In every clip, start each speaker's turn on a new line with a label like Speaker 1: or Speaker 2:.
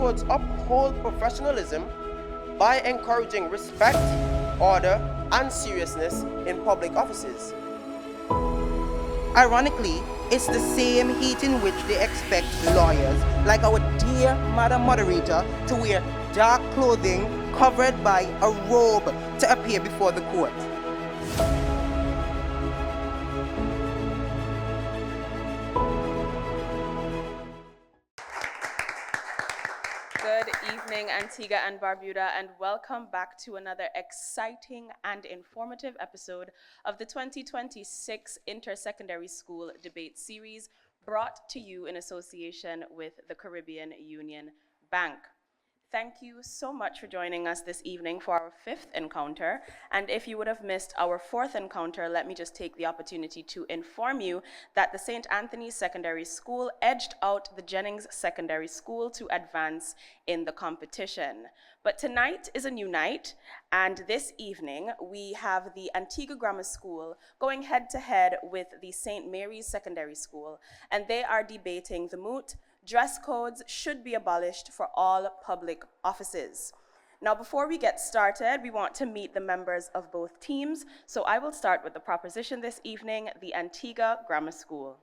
Speaker 1: should uphold professionalism by encouraging respect, order, and seriousness in public offices.
Speaker 2: Ironically, it's the same heat in which they expect lawyers, like our dear Madam Moderator, to wear dark clothing covered by a robe to appear before the court.
Speaker 3: Good evening, Antigua and Barbuda, and welcome back to another exciting and informative episode of the 2026 Inter-Secondary School Debate Series, brought to you in association with the Caribbean Union Bank. Thank you so much for joining us this evening for our fifth encounter. And if you would have missed our fourth encounter, let me just take the opportunity to inform you that the St. Anthony's Secondary School edged out the Jennings Secondary School to advance in the competition. But tonight is a new night, and this evening we have the Antigua Grammar School going head-to-head with the St. Mary's Secondary School, and they are debating the moot dress codes should be abolished for all public offices. Now, before we get started, we want to meet the members of both teams, so I will start with the proposition this evening, the Antigua Grammar School.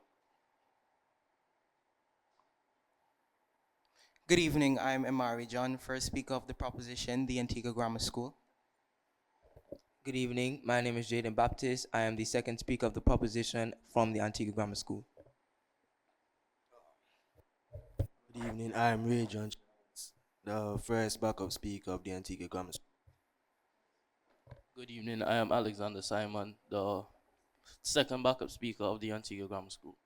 Speaker 2: Good evening, I'm Amari John, first speaker of the proposition, the Antigua Grammar School.
Speaker 4: Good evening, my name is Jaden Baptist. I am the second speaker of the proposition from the Antigua Grammar School.
Speaker 5: Good evening, I am Ray John, the first backup speaker of the Antigua Grammar School.
Speaker 6: Good evening, I am Alexander Simon, the second backup speaker of the Antigua Grammar School.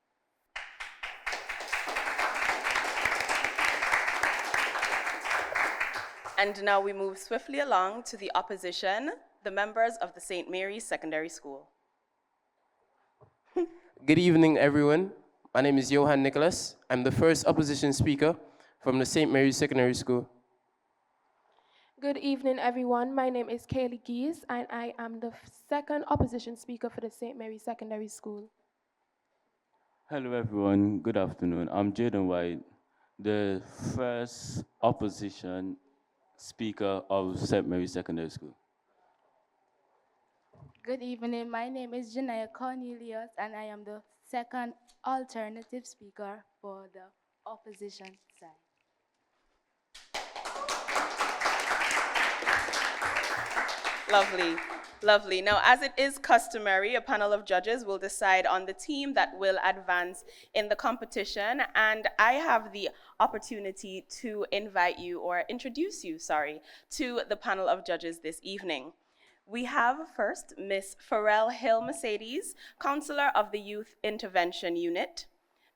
Speaker 3: And now we move swiftly along to the opposition, the members of the St. Mary's Secondary School.
Speaker 7: Good evening, everyone. My name is Johan Nicholas. I'm the first opposition speaker from the St. Mary's Secondary School.
Speaker 8: Good evening, everyone. My name is Kaylee Geese, and I am the second opposition speaker for the St. Mary's Secondary School.
Speaker 9: Hello, everyone. Good afternoon. I'm Jaden White, the first opposition speaker of St. Mary's Secondary School.
Speaker 10: Good evening. My name is Janaya Cornelius, and I am the second alternative speaker for the opposition side.
Speaker 3: Lovely, lovely. Now, as it is customary, a panel of judges will decide on the team that will advance in the competition, and I have the opportunity to introduce you, to the panel of judges this evening. We have first Ms. Pharrell Hill Mercedes, Counselor of the Youth Intervention Unit,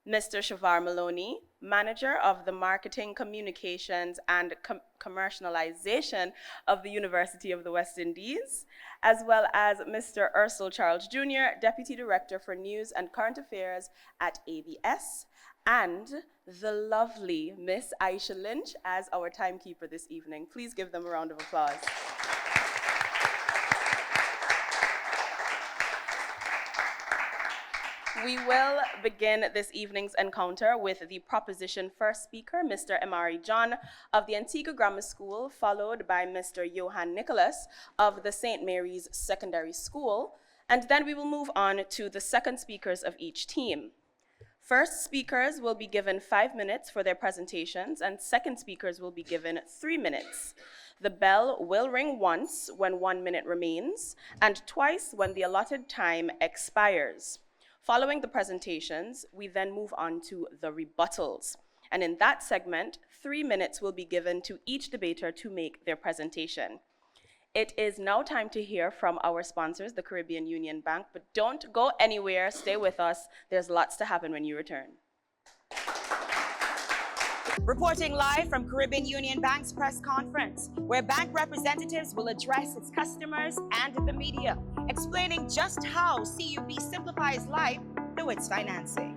Speaker 3: Mr. Shavar Maloney, Manager of the Marketing, Communications, and Commercialization of the University of the West Indies, as well as Mr. Ursel Charles Jr., Deputy Director for News and Current Affairs at ABS, and the lovely Miss Aisha Lynch as our timekeeper this evening. Please give them a round of applause. We will begin this evening's encounter with the proposition first speaker, Mr. Amari John of the Antigua Grammar School, followed by Mr. Johan Nicholas of the St. Mary's Secondary School, and then we will move on to the second speakers of each team. First speakers will be given 5 minutes for their presentations, and second speakers will be given 3 minutes. The bell will ring once when 1 minute remains, and twice when the allotted time expires. Following the presentations, we then move on to the rebuttals. And in that segment, 3 minutes will be given to each debater to make their presentation. It is now time to hear from our sponsors, the Caribbean Union Bank, but don't go anywhere, stay with us. There's lots to happen when you return.
Speaker 11: Reporting live from Caribbean Union Bank's press conference, where bank representatives will address its customers and the media, explaining just how CUB simplifies life through its financing.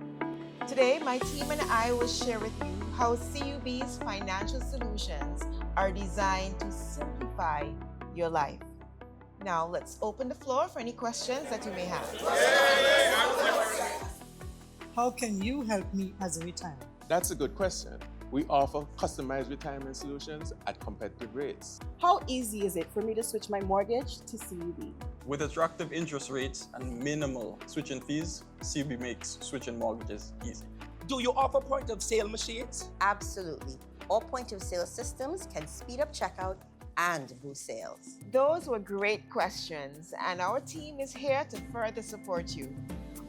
Speaker 12: Today, my team and I will share with you how CUB's financial solutions are designed to simplify your life. Now, let's open the floor for any questions that you may have.
Speaker 13: How can you help me as a retiree?
Speaker 14: That's a good question.
Speaker 13: We offer customized retirement solutions at competitive rates.
Speaker 14: How easy is it for me to switch my mortgage to CUB?
Speaker 15: With attractive interest rates and minimal switching fees, CUB makes switching mortgages easy.
Speaker 16: Do you offer point of sale machines?
Speaker 17: Absolutely. All point of sale systems can speed up checkout and boost sales.
Speaker 12: Those were great questions, and our team is here to further support you.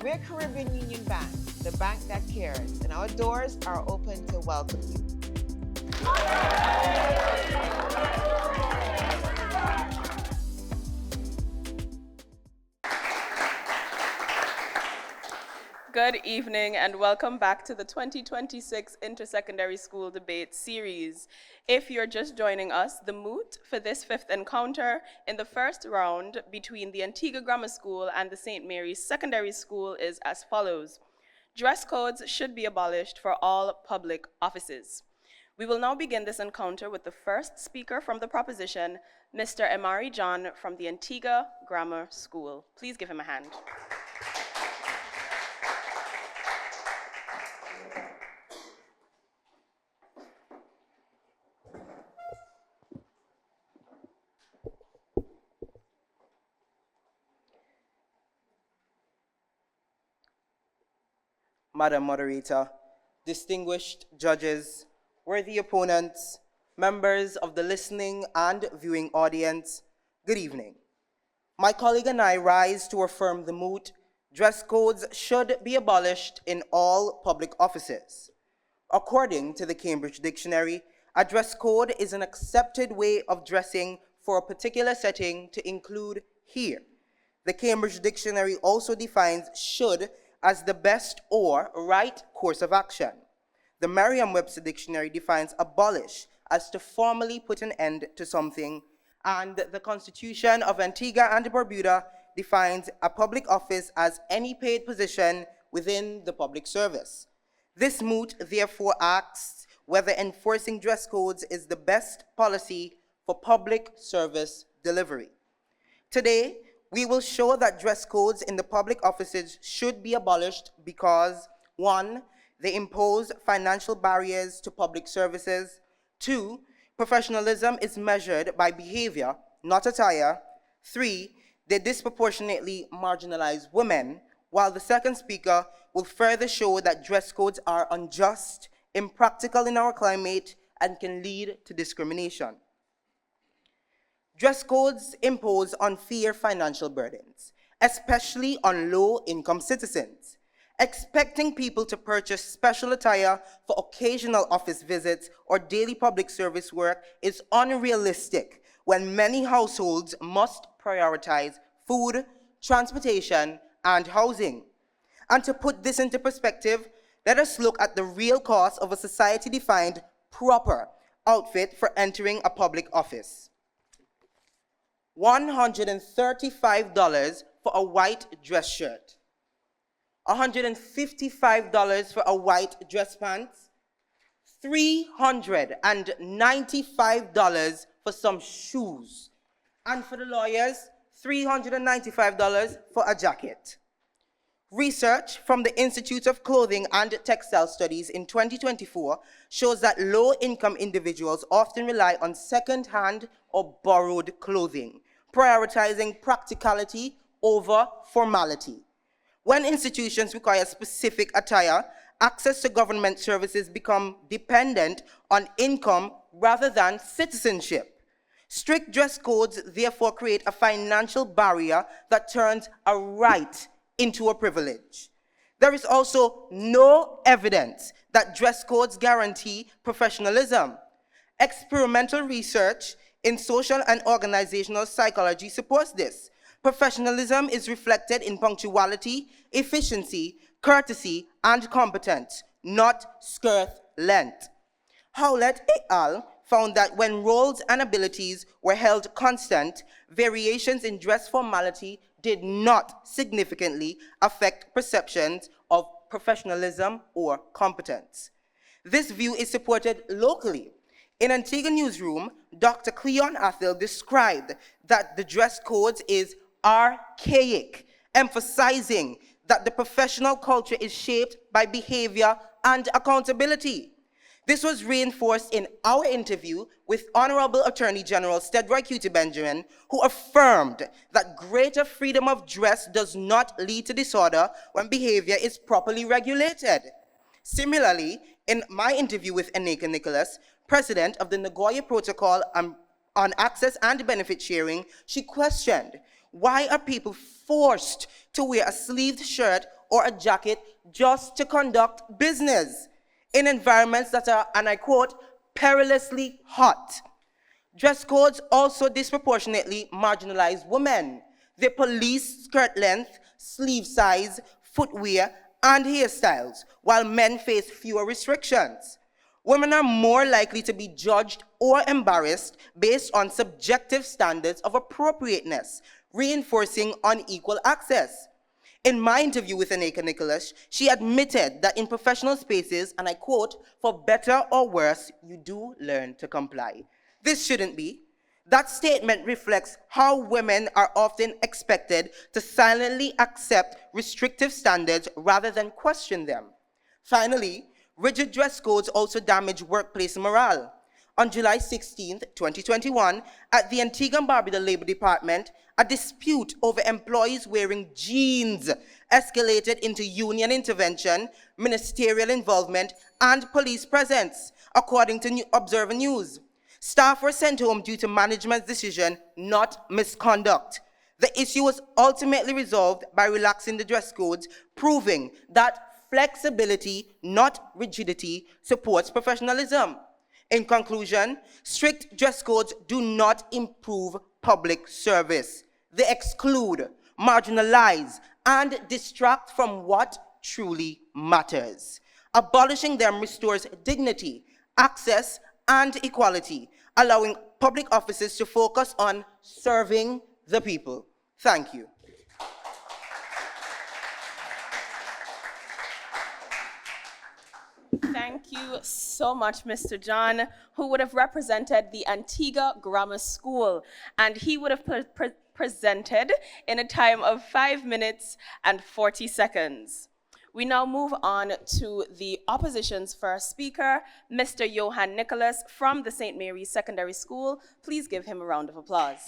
Speaker 12: We're Caribbean Union Bank, the bank that cares, and our doors are open to welcome you.
Speaker 3: Good evening and welcome back to the 2026 Intersecondary School Debate Series. If you're just joining us, the moot for this fifth encounter in the first round between the Antigua Grammar School and the St. Mary's Secondary School is as follows. Dress codes should be abolished for all public offices. We will now begin this encounter with the first speaker from the proposition, Mr. Emari John from the Antigua Grammar School. Please give him a hand.
Speaker 2: Madam Moderator, distinguished judges, worthy opponents, members of the listening and viewing audience, good evening. My colleague and I rise to affirm the moot, dress codes should be abolished in all public offices. According to the Cambridge Dictionary, a dress code is an accepted way of dressing for a particular setting to include here. The Cambridge Dictionary also defines should as the best or right course of action. The Merriam-Webster Dictionary defines abolish as to formally put an end to something, and the Constitution of Antigua and Barbuda defines a public office as any paid position within the public service. This moot therefore asks whether enforcing dress codes is the best policy for public service delivery. Today, we will show that dress codes in the public offices should be abolished because 1, they impose financial barriers to public services. 2, professionalism is measured by behavior, not attire. 3, they disproportionately marginalize women, while the second speaker will further show that dress codes are unjust, impractical in our climate, and can lead to discrimination. Dress codes impose unfair financial burdens, especially on low-income citizens. Expecting people to purchase special attire for occasional office visits or daily public service work is unrealistic when many households must prioritize food, transportation, and housing. And to put this into perspective, let us look at the real cost of a society-defined proper outfit for entering a public office. $135 for a white dress shirt, $155 for a white dress pants, $395 for some shoes, and for the lawyers, $395 for a jacket. Research from the Institute of Clothing and Textile Studies in 2024 shows that low-income individuals often rely on second-hand or borrowed clothing, prioritizing practicality over formality. When institutions require specific attire, access to government services become dependent on income rather than citizenship. Strict dress codes therefore create a financial barrier that turns a right into a privilege. There is also no evidence that dress codes guarantee professionalism. Experimental research in social and organizational psychology supports this. Professionalism is reflected in punctuality, efficiency, courtesy, and competence, not skirt length. Howlett et al. Found that when roles and abilities were held constant, variations in dress formality did not significantly affect perceptions of professionalism or competence. This view is supported locally. In Antigua newsroom, Dr. Cleon Athel described that the dress code is archaic, emphasizing that the professional culture is shaped by behavior and accountability. This was reinforced in our interview with Honorable Attorney General Stedroy Cutie Benjamin, who affirmed that greater freedom of dress does not lead to disorder when behavior is properly regulated. Similarly, in my interview with Antigua Nicholas, president of the Nagoya Protocol on Access and Benefit Sharing, she questioned, why are people forced to wear a sleeved shirt or a jacket just to conduct business in environments that are, and I quote, perilously hot? Dress codes also disproportionately marginalize women. They police skirt length, sleeve size, footwear, and hairstyles, while men face fewer restrictions. Women are more likely to be judged or embarrassed based on subjective standards of appropriateness, reinforcing unequal access. In my interview with Antigua Nicholas, she admitted that in professional spaces, and I quote, for better or worse, you do learn to comply. This shouldn't be. That statement reflects how women are often expected to silently accept restrictive standards rather than question them. Finally, rigid dress codes also damage workplace morale. On July 16, 2021, at the Antigua and Barbuda Labor Department, a dispute over employees wearing jeans escalated into union intervention, ministerial involvement, and police presence, according to Observer News. Staff were sent home due to management's decision, not misconduct. The issue was ultimately resolved by relaxing the dress codes, proving that flexibility, not rigidity, supports professionalism. In conclusion, strict dress codes do not improve public service. They exclude, marginalize, and distract from what truly matters. Abolishing them restores dignity, access, and equality, allowing public offices to focus on serving the people. Thank you.
Speaker 3: Thank you so much, Mr. John, who would have represented the Antigua Grammar School, and he would have presented in a time of 5 minutes and 40 seconds. We now move on to the opposition's first speaker, Mr. Johan Nicholas from the St. Mary's Secondary School. Please give him a round of applause.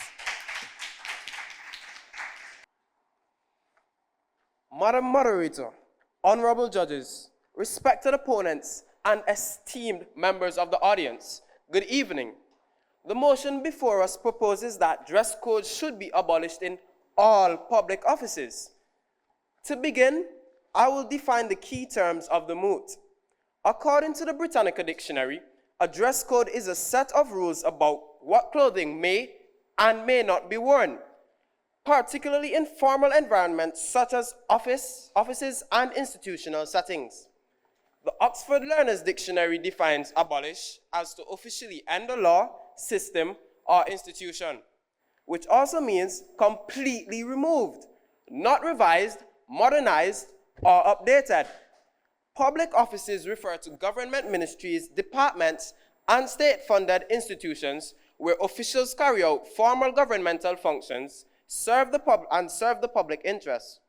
Speaker 1: Madam Moderator, honorable judges, respected opponents, and esteemed members of the audience, good evening. The motion before us proposes that dress codes should be abolished in all public offices. To begin, I will define the key terms of the moot. According to the Britannica Dictionary, a dress code is a set of rules about what clothing may and may not be worn, particularly in formal environments such as offices and institutional settings. The Oxford Learner's Dictionary defines abolish as to officially end a law, system, or institution, which also means completely removed, not revised, modernized, or updated. Public offices refer to government ministries, departments, and state-funded institutions where officials carry out formal governmental functions, serve the public interest.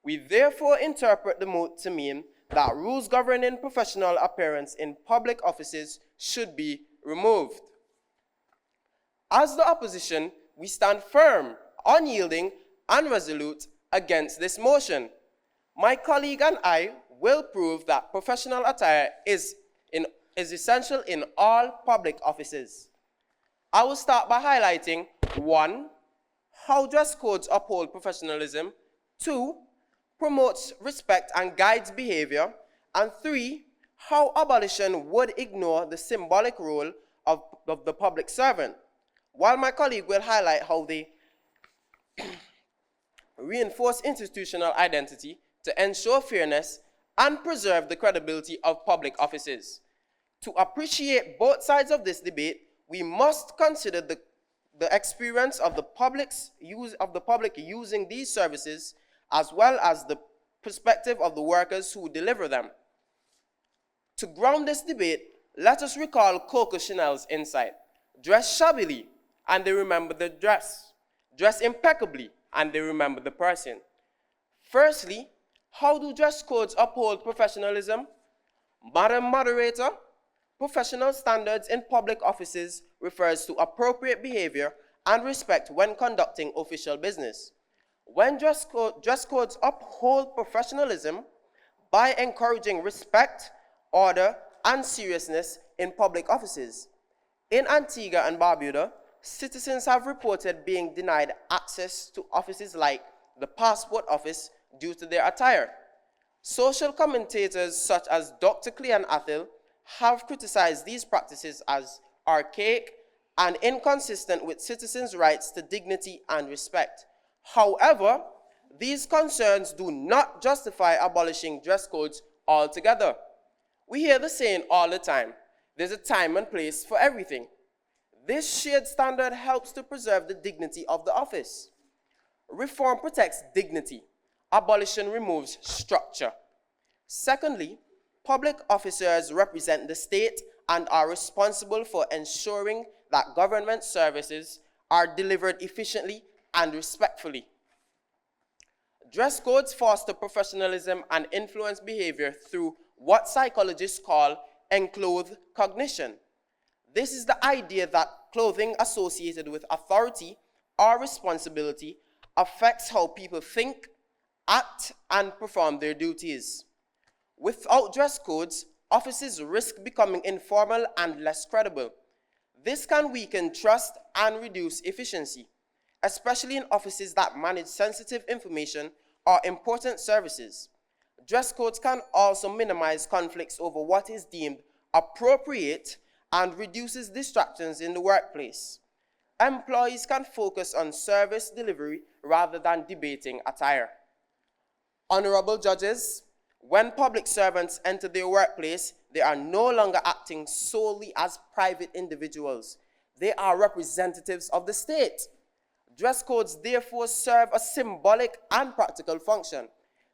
Speaker 1: We therefore interpret the moot to mean that rules governing professional appearance in public offices should be removed. As the opposition, we stand firm, unyielding, and resolute against this motion. My colleague and I will prove that professional attire is essential in all public offices. I will start by highlighting 1, how dress codes uphold professionalism, 2, promotes respect and guides behavior, and 3, how abolition would ignore the symbolic role of the public servant, while my colleague will highlight how they reinforce institutional identity to ensure fairness and preserve the credibility of public offices. To appreciate both sides of this debate, we must consider the experience of the public using these services, as well as the perspective of the workers who deliver them. To ground this debate, let us recall Coco Chanel's insight: dress shabbily, and they remember the dress. Dress impeccably, and they remember the person. Firstly, how do dress codes uphold professionalism? Madam Moderator, Professional standards in public offices refers to appropriate behavior and respect when conducting official business. When dress codes uphold professionalism by encouraging respect, order, and seriousness in public offices. In Antigua and Barbuda, citizens have reported being denied access to offices like the passport office due to their attire. Social commentators such as Dr. Clean Athil have criticized these practices as archaic and inconsistent with citizens' rights to dignity and respect. However, these concerns do not justify abolishing dress codes altogether. We hear the saying all the time, there's a time and place for everything. This shared standard helps to preserve the dignity of the office. Reform protects dignity. Abolition removes structure. Secondly, public officers represent the state and are responsible for ensuring that government services are delivered efficiently and respectfully. Dress codes foster professionalism and influence behavior through what psychologists call enclothed cognition. This is the idea that clothing associated with authority or responsibility affects how people think, act, and perform their duties. Without dress codes, offices risk becoming informal and less credible. This can weaken trust and reduce efficiency, especially in offices that manage sensitive information or important services. Dress codes can also minimize conflicts over what is deemed appropriate and reduces distractions in the workplace. Employees can focus on service delivery rather than debating attire. Honorable judges, when public servants enter their workplace, they are no longer acting solely as private individuals. They are representatives of the state. Dress codes therefore serve a symbolic and practical function.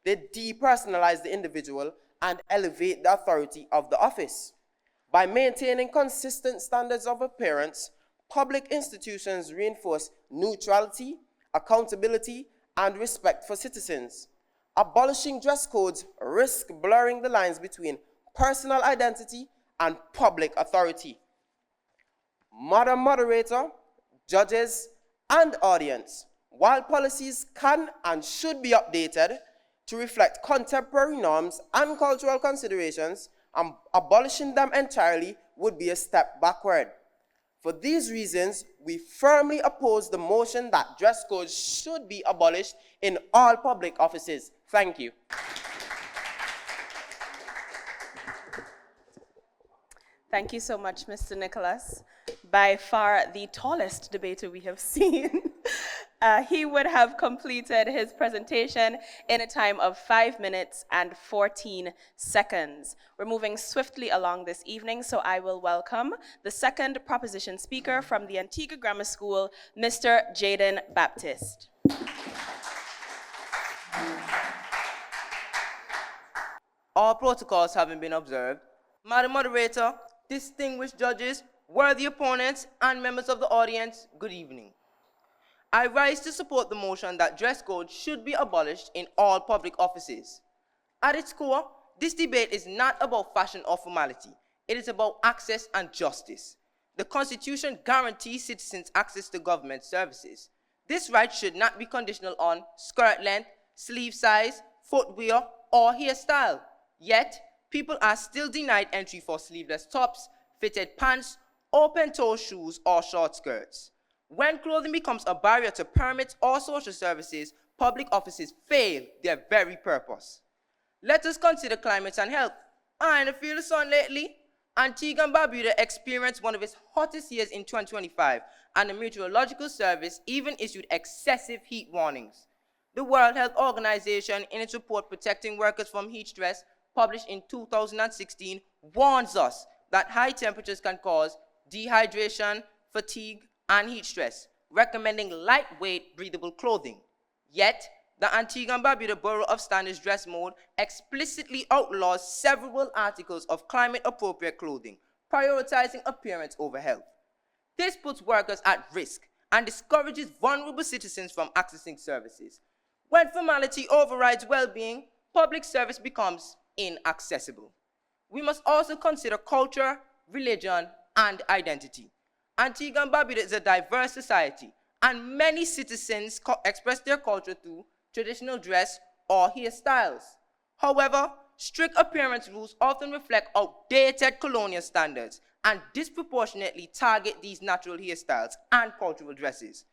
Speaker 1: They depersonalize the individual and elevate the authority of the office. By maintaining consistent standards of appearance, public institutions reinforce neutrality, accountability, and respect for citizens. Abolishing dress codes risk blurring the lines between personal identity and public authority. Madam Moderator, judges, and audience, while policies can and should be updated to reflect contemporary norms and cultural considerations, abolishing them entirely would be a step backward. For these reasons, we firmly oppose the motion that dress codes should be abolished in all public offices. Thank you.
Speaker 3: Thank you so much, Mr. Nicholas. By far the tallest debater we have seen. He would have completed his presentation in a time of 5 minutes and 14 seconds. We're moving swiftly along this evening, so I will welcome the second proposition speaker from the Antigua Grammar School, Mr. Jaden Baptist.
Speaker 4: All protocols having been observed, Madam Moderator, distinguished judges, worthy opponents, and members of the audience, good evening. I rise to support the motion that dress code should be abolished in all public offices. At its core, this debate is not about fashion or formality. It is about access and justice. The Constitution guarantees citizens access to government services. This right should not be conditional on skirt length, sleeve size, footwear, or hairstyle. Yet, people are still denied entry for sleeveless tops, fitted pants, open-toe shoes, or short skirts. When clothing becomes a barrier to permits or social services, public offices fail their very purpose. Let us consider climate and health. I ain't feel the sun lately. Antigua and Barbuda experienced one of its hottest years in 2025, and the Meteorological Service even issued excessive heat warnings. The World Health Organization, in its report Protecting Workers from Heat Stress, published in 2016, warns us that high temperatures can cause dehydration, fatigue, and heat stress, recommending lightweight, breathable clothing. Yet, the Antigua and Barbuda Bureau of Standards dress mode explicitly outlaws several articles of climate-appropriate clothing, prioritizing appearance over health. This puts workers at risk and discourages vulnerable citizens from accessing services. When formality overrides well-being, public service becomes inaccessible. We must also consider culture, religion, and identity. Antigua and Barbuda is a diverse society, and many citizens express their culture through traditional dress or hairstyles. However, strict appearance rules often reflect outdated colonial standards and disproportionately target these natural hairstyles and cultural dresses.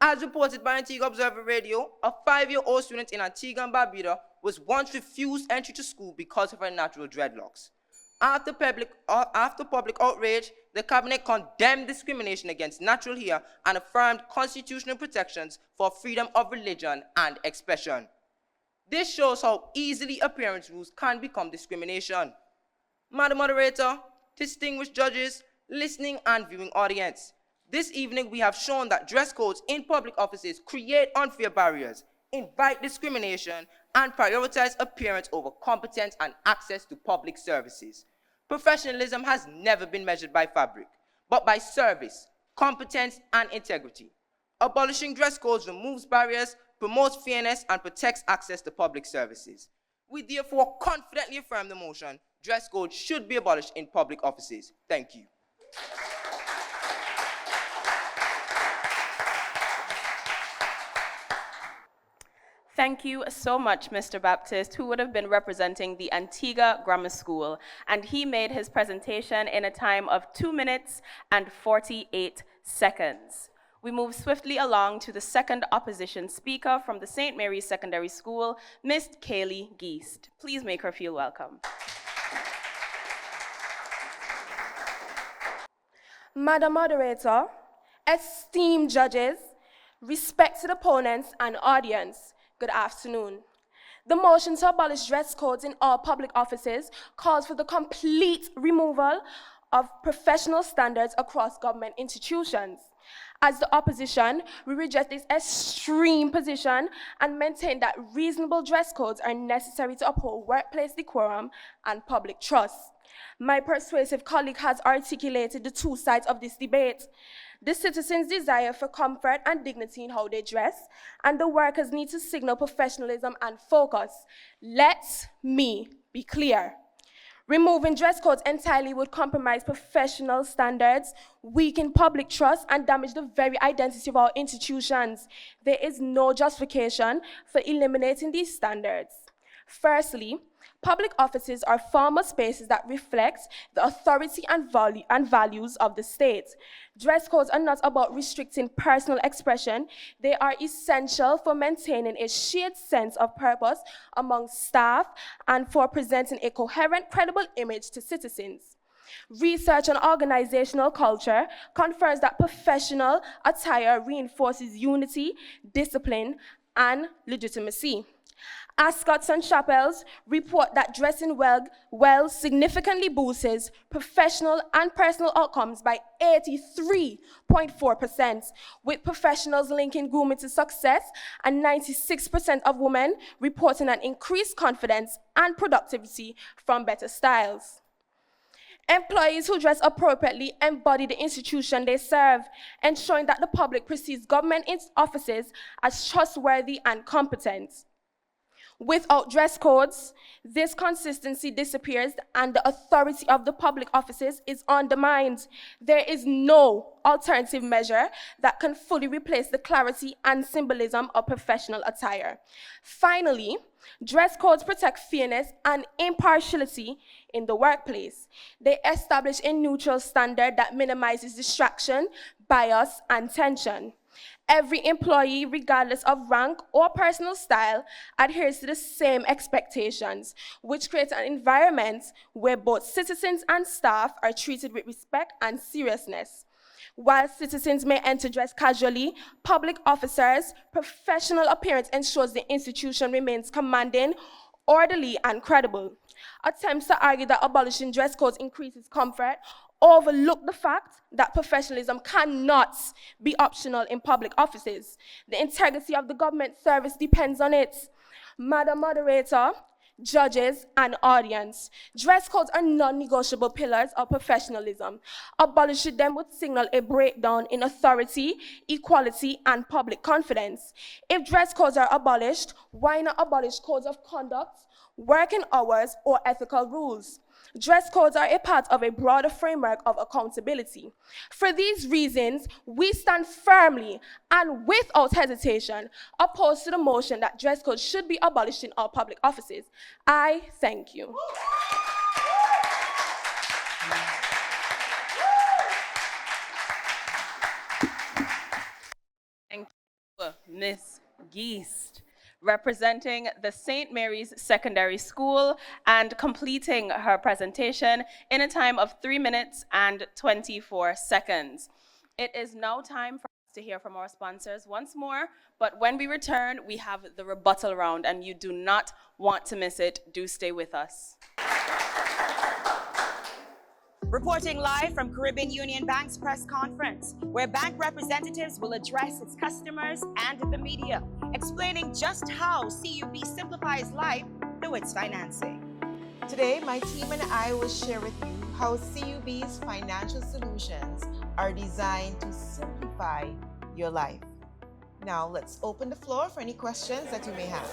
Speaker 4: As reported by Antigua Observer Radio, a 5-year-old student in Antigua and Barbuda was once refused entry to school because of her natural dreadlocks. After public outrage, the cabinet condemned discrimination against natural hair and affirmed constitutional protections for freedom of religion and expression. This shows how easily appearance rules can become discrimination. Madam Moderator, distinguished judges, listening and viewing audience, this evening we have shown that dress codes in public offices create unfair barriers, invite discrimination, and prioritize appearance over competence and access to public services. Professionalism has never been measured by fabric, but by service, competence, and integrity. Abolishing dress codes removes barriers, promotes fairness, and protects access to public services. We therefore confidently affirm the motion, dress codes should be abolished in public offices. Thank you.
Speaker 3: Thank you so much, Mr. Baptist, who would have been representing the Antigua Grammar School, and he made his presentation in a time of 2 minutes and 48 seconds. We move swiftly along to the second opposition speaker from the St. Mary's Secondary School, Ms. Kaylee Geist. Please make her feel welcome.
Speaker 8: Madam Moderator, esteemed judges, respected opponents and audience, good afternoon. The motion to abolish dress codes in all public offices calls for the complete removal of professional standards across government institutions. As the opposition, we reject this extreme position and maintain that reasonable dress codes are necessary to uphold workplace decorum and public trust. My persuasive colleague has articulated the two sides of this debate: the citizens' desire for comfort and dignity in how they dress, and the workers' need to signal professionalism and focus. Let me be clear. Removing dress codes entirely would compromise professional standards, weaken public trust, and damage the very identity of our institutions. There is no justification for eliminating these standards. Firstly, public offices are formal spaces that reflect the authority and values of the state. Dress codes are not about restricting personal expression. They are essential for maintaining a shared sense of purpose among staff and for presenting a coherent, credible image to citizens. Research on organizational culture confirms that professional attire reinforces unity, discipline, and legitimacy. Ascot's and Chappell's report that dressing well significantly boosts professional and personal outcomes by 83.4%, with professionals linking grooming to success and 96% of women reporting an increased confidence and productivity from better styles. Employees who dress appropriately embody the institution they serve, ensuring that the public perceives government offices as trustworthy and competent. Without dress codes, this consistency disappears and the authority of the public offices is undermined. There is no alternative measure that can fully replace the clarity and symbolism of professional attire. Finally, dress codes protect fairness and impartiality in the workplace. They establish a neutral standard that minimizes distraction, bias, and tension. Every employee, regardless of rank or personal style, adheres to the same expectations, which creates an environment where both citizens and staff are treated with respect and seriousness. While citizens may enter dressed casually, public officers' professional appearance ensures the institution remains commanding, orderly, and credible. Attempts to argue that abolishing dress codes increases comfort overlook the fact that professionalism cannot be optional in public offices. The integrity of the government service depends on it. Madam Moderator, judges, and audience, dress codes are non-negotiable pillars of professionalism. Abolishing them would signal a breakdown in authority, equality, and public confidence. If dress codes are abolished, why not abolish codes of conduct? working hours, or ethical rules. Dress codes are a part of a broader framework of accountability. For these reasons, we stand firmly and without hesitation opposed to the motion that dress codes should be abolished in all public offices. I thank you.
Speaker 3: Thank you, Ms. Geest, representing the St. Mary's Secondary School and completing her presentation in a time of 3 minutes and 24 seconds. It is now time for us to hear from our sponsors once more, but when we return, we have the rebuttal round, and you do not want to miss it. Do stay with us.
Speaker 11: Reporting live from Caribbean Union Bank's press conference, where bank representatives will address its customers and the media, explaining just how CUB simplifies life through its financing.
Speaker 12: Today, my team and I will share with you how CUB's financial solutions are designed to simplify your life. Now, let's open the floor for any questions that you may have.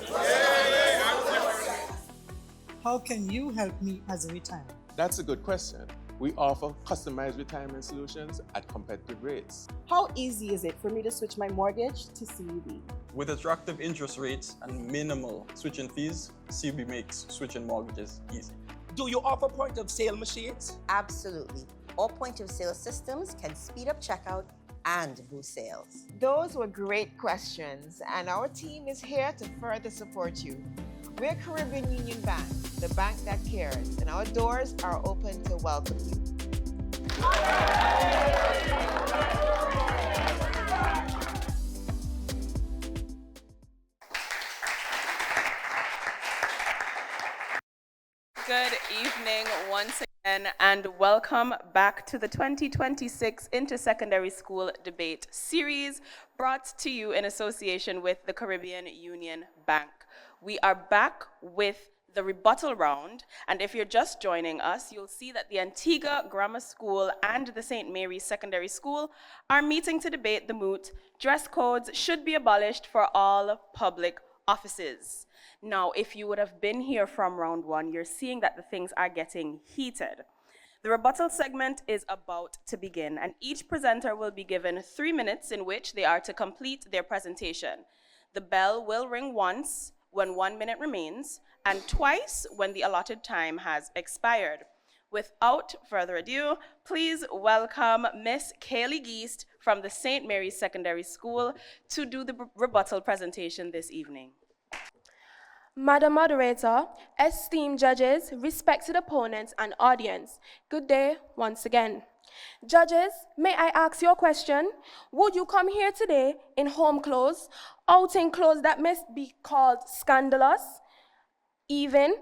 Speaker 18: How can you help me as a retiree?
Speaker 13: That's a good question. We offer customized retirement solutions at competitive rates.
Speaker 14: How easy is it for me to switch my mortgage to CUB?
Speaker 15: With attractive interest rates and minimal switching fees, CUB makes switching mortgages easy.
Speaker 16: Do you offer point of sale machines?
Speaker 17: Absolutely. All point of sale systems can speed up checkout and boost sales.
Speaker 12: Those were great questions, and our team is here to further support you. We're Caribbean Union Bank, the bank that cares, and our doors are open to welcome you.
Speaker 3: Good evening once again, and welcome back to the 2026 Intersecondary School Debate Series, brought to you in association with the Caribbean Union Bank. We are back with the rebuttal round, and if you're just joining us, you'll see that the Antigua Grammar School and the St. Mary's Secondary School are meeting to debate the moot dress codes should be abolished for all public offices. Now, if you would have been here from round one, you're seeing that the things are getting heated. The rebuttal segment is about to begin, and each presenter will be given 3 minutes in which they are to complete their presentation. The bell will ring once when 1 minute remains, and twice when the allotted time has expired. Without further ado, please welcome Miss Kaylee Geest from the St. Mary's Secondary School to do the rebuttal presentation this evening.
Speaker 8: Madam Moderator, esteemed judges, respected opponents, and audience, good day once again. Judges, may I ask you a question? Would you come here today in home clothes, outing clothes that may be called scandalous? Even,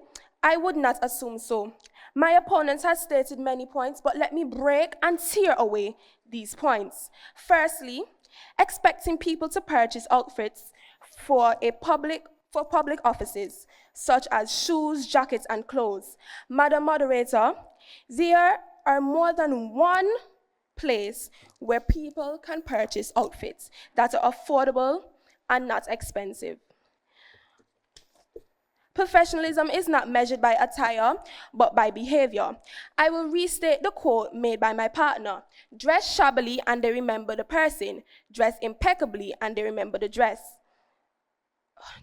Speaker 8: I would not assume so. My opponent has stated many points, but let me break and tear away these points. Firstly, expecting people to purchase outfits for public offices, such as shoes, jackets, and clothes. Madam Moderator, there are more than one place where people can purchase outfits that are affordable and not expensive. Professionalism is not measured by attire, but by behavior. I will restate the quote made by my partner. Dress shabbily and they remember the person. Dress impeccably and they remember the dress.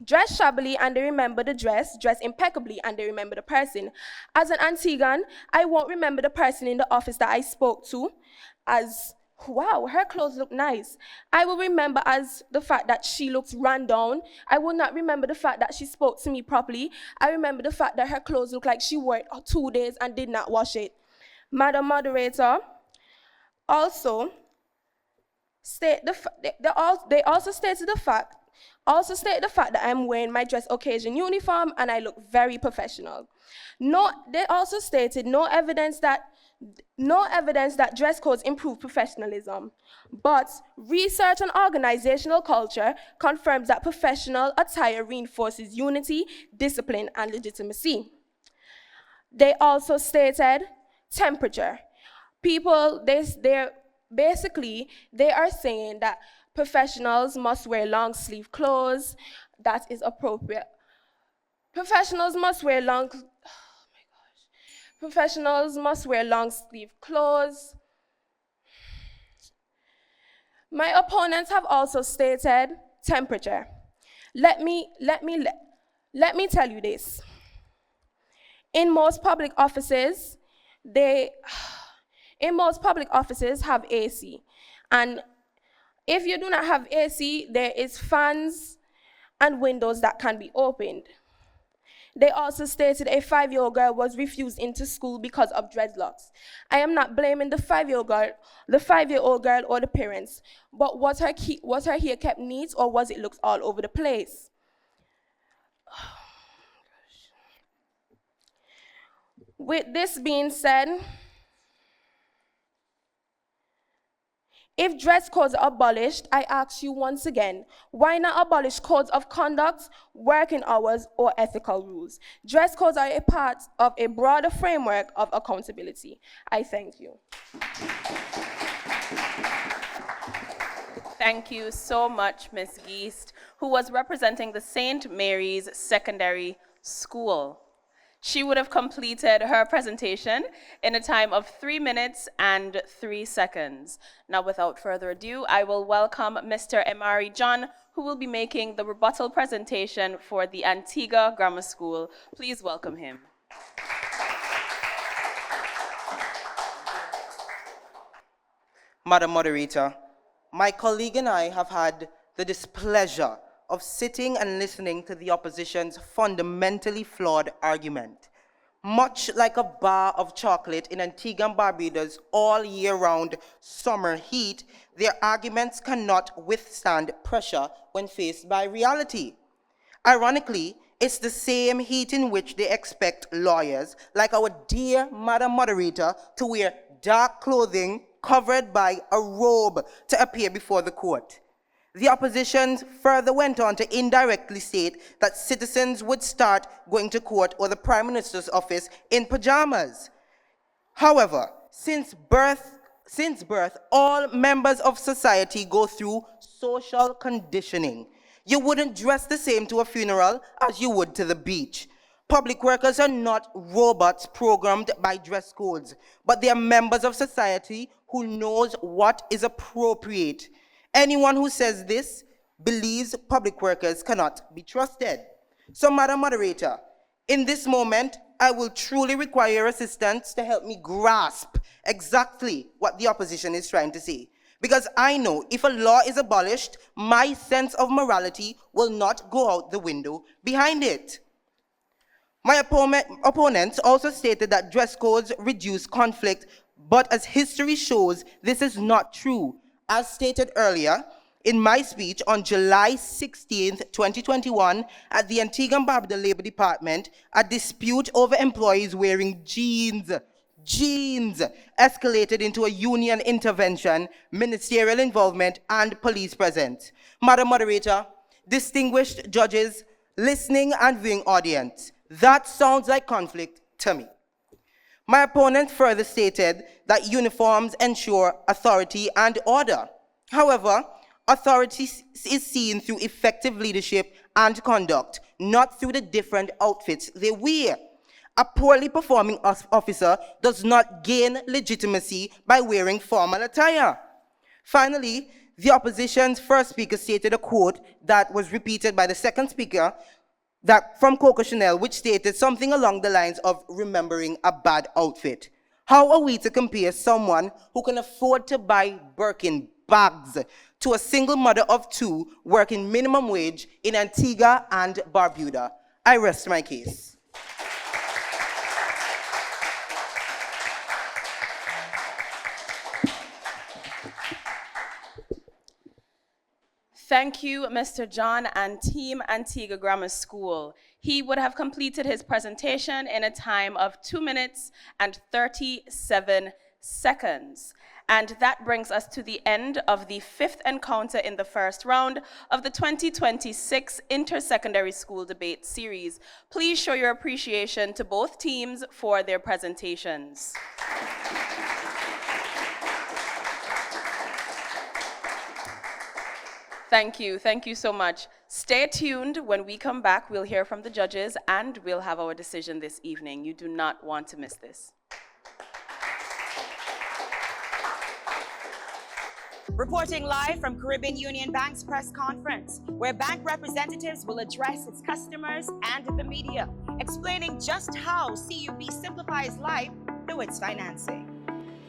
Speaker 8: Dress shabbily and they remember the dress. Dress impeccably and they remember the person. As an Antiguan, I won't remember the person in the office that I spoke to as, wow, her clothes look nice. I will remember as the fact that she looks run down. I will not remember the fact that she spoke to me properly. I remember the fact that her clothes look like she wore it 2 days and did not wash it. Madam Moderator, also state they also stated the fact that I'm wearing my dress occasion uniform and I look very professional. They also stated no evidence that dress codes improve professionalism, but research on organizational culture confirms that professional attire reinforces unity, discipline, and legitimacy. They also stated temperature. People, they are saying that professionals must wear long sleeve clothes. That is appropriate. Professionals must wear Professionals must wear long sleeve clothes. My opponents have also stated temperature. Let me tell you this. In most public offices, have AC. And if you do not have AC, there is fans and windows that can be opened. They also stated a 5-year-old girl was refused into school because of dreadlocks. I am not blaming the 5-year-old girl or the parents, but was her hair kept neat or was it looked all over the place? With this being said, if dress codes are abolished, I ask you once again, why not abolish codes of conduct, working hours, or ethical rules? Dress codes are a part of a broader framework of accountability. I thank you.
Speaker 3: Thank you so much, Ms. Geest, who was representing the St. Mary's Secondary School. She would have completed her presentation in a time of 3 minutes and 3 seconds. Now, without further ado, I will welcome Mr. Emari John, who will be making the rebuttal presentation for the Antigua Grammar School. Please welcome him.
Speaker 2: Madam Moderator, my colleague and I have had the displeasure of sitting and listening to the opposition's fundamentally flawed argument. Much like a bar of chocolate in Antigua and Barbuda's all-year-round summer heat, their arguments cannot withstand pressure when faced by reality. Ironically, it's the same heat in which they expect lawyers, like our dear Madam Moderator, to wear dark clothing covered by a robe to appear before the court. The opposition further went on to indirectly state that citizens would start going to court or the Prime Minister's office in pajamas. However, since birth, all members of society go through social conditioning. You wouldn't dress the same to a funeral as you would to the beach. Public workers are not robots programmed by dress codes, but they are members of society who knows what is appropriate. Anyone who says this believes public workers cannot be trusted. So, Madam Moderator, in this moment, I will truly require your assistance to help me grasp exactly what the opposition is trying to say. Because I know if a law is abolished, my sense of morality will not go out the window behind it. My opponents also stated that dress codes reduce conflict, but as history shows, this is not true. As stated earlier, in my speech on July 16th, 2021, at the Antigua and Barbuda Labor Department, a dispute over employees wearing jeans escalated into a union intervention, ministerial involvement, and police presence. Madam Moderator, distinguished judges, listening and viewing audience, that sounds like conflict to me. My opponent further stated that uniforms ensure authority and order. However, authority is seen through effective leadership and conduct, not through the different outfits they wear. A poorly performing officer does not gain legitimacy by wearing formal attire. Finally, the opposition's first speaker stated a quote that was repeated by the second speaker from Coco Chanel, which stated something along the lines of remembering a bad outfit. How are we to compare someone who can afford to buy Birkin bags to a single mother of 2 working minimum wage in Antigua and Barbuda? I rest my case.
Speaker 3: Thank you, Mr. John and Team Antigua Grammar School. He would have completed his presentation in a time of 2 minutes and 37 seconds. And that brings us to the end of the 5th encounter in the first round of the 2026 Inter-Secondary School Debate Series. Please show your appreciation to both teams for their presentations. Thank you so much. Stay tuned. When we come back, we'll hear from the judges and we'll have our decision this evening. You do not want to miss this.
Speaker 11: Reporting live from Caribbean Union Bank's press conference, where bank representatives will address its customers and the media, explaining just how CUB simplifies life through its financing.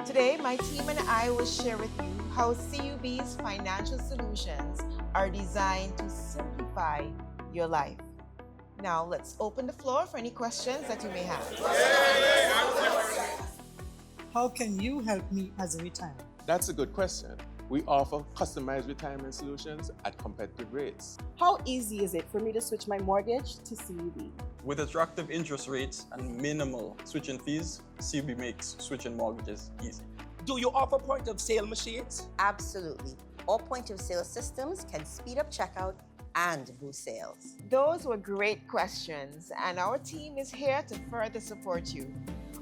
Speaker 12: Today, my team and I will share with you how CUB's financial solutions are designed to simplify your life. Now, let's open the floor for any questions that you may have.
Speaker 18: How can you help me as a retiree?
Speaker 13: That's a good question. We offer customized retirement solutions at competitive rates.
Speaker 14: How easy is it for me to switch my mortgage to CUB?
Speaker 15: With attractive interest rates and minimal switching fees, CUB makes switching mortgages easy.
Speaker 16: Do you offer point of sale machines?
Speaker 17: Absolutely. All point of sale systems can speed up checkout and boost sales.
Speaker 12: Those were great questions, and our team is here to further support you.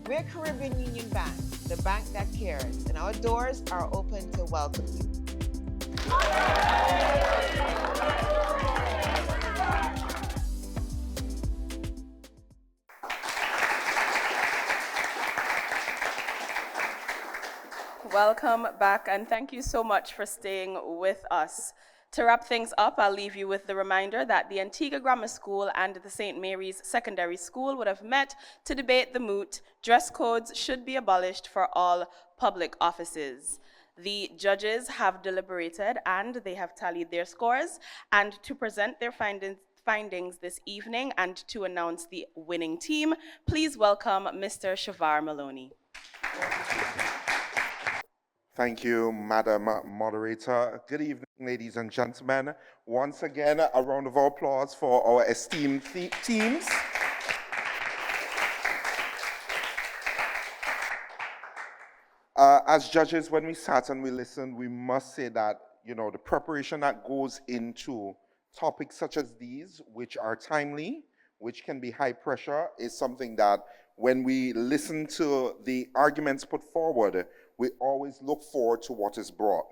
Speaker 12: We're Caribbean Union Bank, the bank that cares, and our doors are open to welcome you.
Speaker 3: Welcome back, and thank you so much for staying with us. To wrap things up, I'll leave you with the reminder that the Antigua Grammar School and the St. Mary's Secondary School would have met to debate the moot. Dress codes should be abolished for all public offices. The judges have deliberated and they have tallied their scores, and to present their findings this evening and to announce the winning team, please welcome Mr. Shavar Maloney.
Speaker 19: Thank you, Madam Moderator. Good evening, ladies and gentlemen. Once again, a round of applause for our esteemed teams. As judges, when we sat and we listened, we must say that, the preparation that goes into topics such as these, which are timely, which can be high pressure, is something that when we listen to the arguments put forward, we always look forward to what is brought.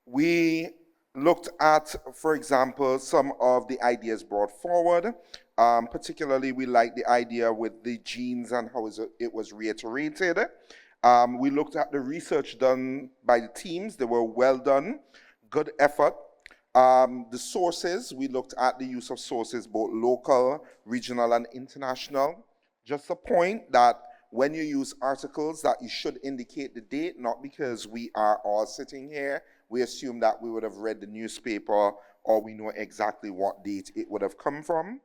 Speaker 19: We looked at, for example, some of the ideas brought forward. Particularly, we like the idea with the genes and how it was reiterated. We looked at the research done by the teams. They were well done, good effort. The sources, we looked at the use of sources, both local, regional, and international. Just a point that when you use articles, that you should indicate the date, not because we are all sitting here, we assume that we would have read the newspaper or we know exactly what date it would have come from.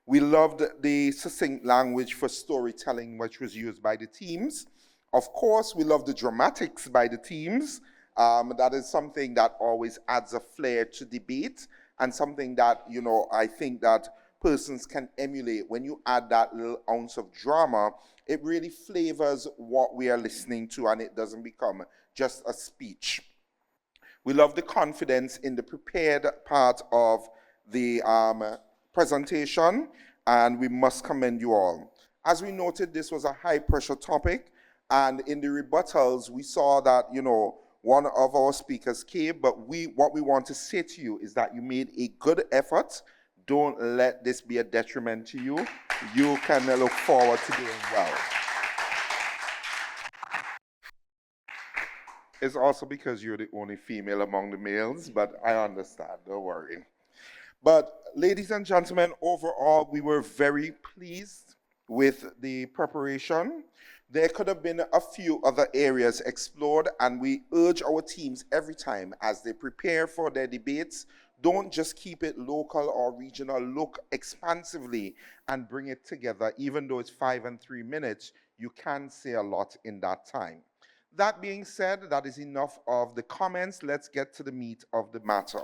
Speaker 19: We loved the succinct language for storytelling which was used by the teams. Of course, we love the dramatics by the teams. That is something that always adds a flair to debate and something that, I think that persons can emulate. When you add that little ounce of drama, it really flavors what we are listening to and it doesn't become just a speech. We love the confidence in the prepared part of the presentation, and we must commend you all. As we noted, this was a high pressure topic, and in the rebuttals, we saw that, one of our speakers came, but what we want to say to you is that you made a good effort. Don't let this be a detriment to you. You can look forward to doing well. It's also because you're the only female among the males, but I understand, don't worry. But ladies and gentlemen, overall, we were very pleased with the preparation. There could have been a few other areas explored, and we urge our teams every time as they prepare for their debates, don't just keep it local or regional, look expansively and bring it together. Even though it's 5 and 3 minutes, you can say a lot in that time. That being said, that is enough of the comments. Let's get to the meat of the matter.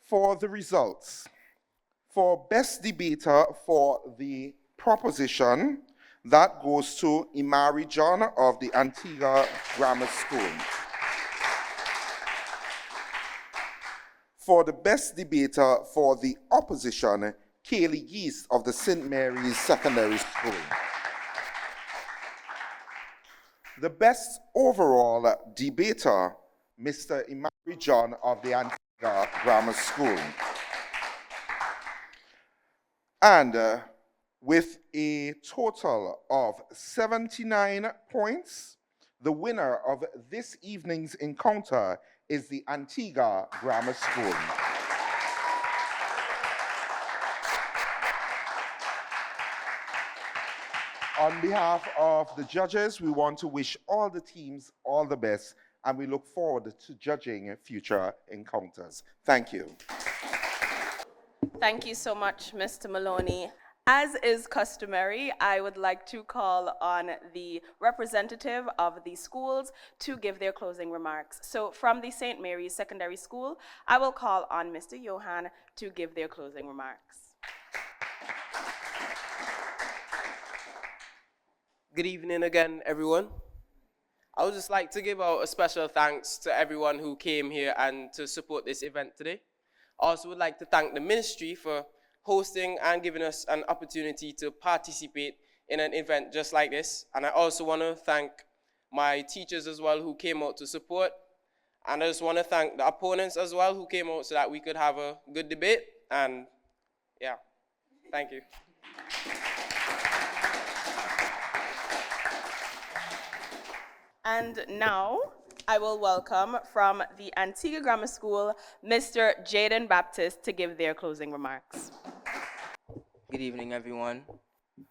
Speaker 19: For the results, for best debater for the proposition, that goes to Imari John of the Antigua Grammar School. For the best debater for the opposition, Kaylee Geese of the St. Mary's Secondary School. The best overall debater, Mr. Imari John of the Antigua Grammar School. And with a total of 79 points, the winner of this evening's encounter is the Antigua Grammar School. On behalf of the judges, we want to wish all the teams all the best, and we look forward to judging future encounters. Thank you.
Speaker 3: Thank you so much, Mr. Maloney. As is customary, I would like to call on the representative of the schools to give their closing remarks. So from the St. Mary's Secondary School, I will call on Mr. Johan to give their closing remarks.
Speaker 1: Good evening again, everyone. I would just like to give out a special thanks to everyone who came here and to support this event today. I also would like to thank the ministry for hosting and giving us an opportunity to participate in an event just like this. And I also want to thank my teachers as well who came out to support. And I just want to thank the opponents as well who came out so that we could have a good debate. And yeah, thank you.
Speaker 3: And now, I will welcome from the Antigua Grammar School, Mr. Jaden Baptist to give their closing remarks.
Speaker 4: Good evening, everyone.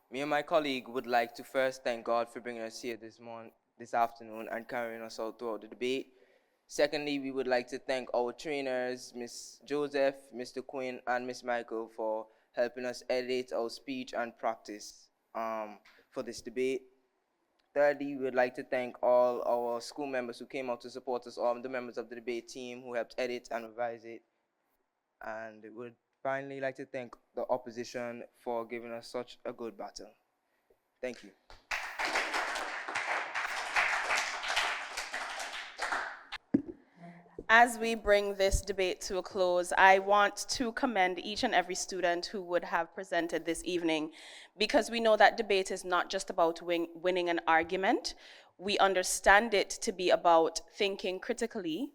Speaker 4: Me and my colleague would like to first thank God for bringing us here this afternoon and carrying us all throughout the debate. Secondly, we would like to thank our trainers, Ms. Joseph, Mr. Quinn, and Ms. Michael for helping us edit our speech and practice for this debate. Thirdly, we would like to thank all our school members who came out to support us, all the members of the debate team who helped edit and revise it. And we would finally like to thank the opposition for giving us such a good battle. Thank you.
Speaker 3: As we bring this debate to a close, I want to commend each and every student who would have presented this evening, because we know that debate is not just about winning an argument. We understand it to be about thinking critically,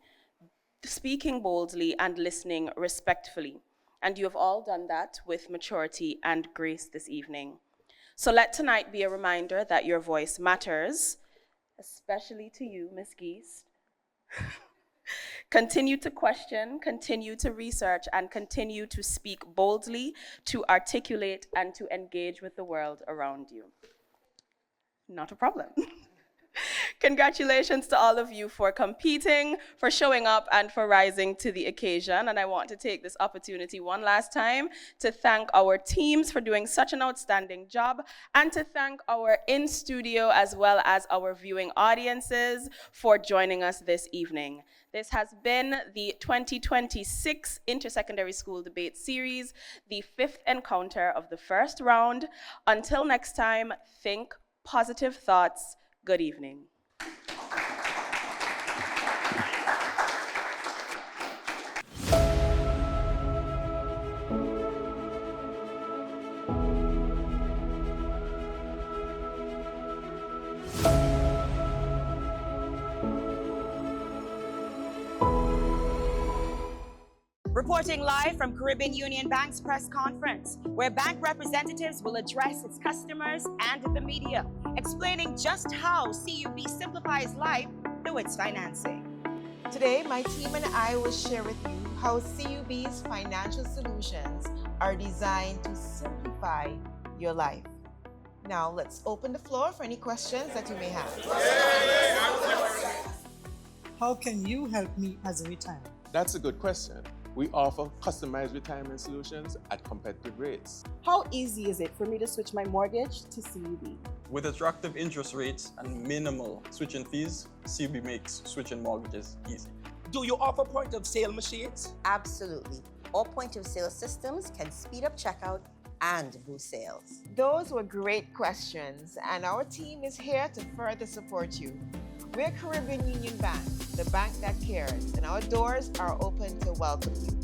Speaker 3: speaking boldly, and listening respectfully. And you have all done that with maturity and grace this evening. So let tonight be a reminder that your voice matters, especially to you, Ms. Geist. Continue to question, continue to research, and continue to speak boldly, to articulate, and to engage with the world around you. Not a problem. Congratulations to all of you for competing, for showing up, and for rising to the occasion. And I want to take this opportunity one last time to thank our teams for doing such an outstanding job, and to thank our in-studio as well as our viewing audiences for joining us this evening. This has been the 2026 Intersecondary School Debate Series, the 5th encounter of the first round. Until next time, think positive thoughts. Good evening.
Speaker 11: Reporting live from Caribbean Union Bank's press conference, where bank representatives will address its customers and the media, explaining just how CUB simplifies life through its financing.
Speaker 12: Today, my team and I will share with you how CUB's financial solutions are designed to simplify your life. Now, let's open the floor for any questions that you may have.
Speaker 18: How can you help me as a retiree?
Speaker 13: That's a good question. We offer customized retirement solutions at competitive rates.
Speaker 14: How easy is it for me to switch my mortgage to CUB?
Speaker 15: With attractive interest rates and minimal switching fees, CUB makes switching mortgages easy.
Speaker 16: Do you offer point of sale machines?
Speaker 17: Absolutely. All point of sale systems can speed up checkout and boost sales.
Speaker 12: Those were great questions, and our team is here to further support you. We're Caribbean Union Bank, the bank that cares, and our doors are open to welcome you.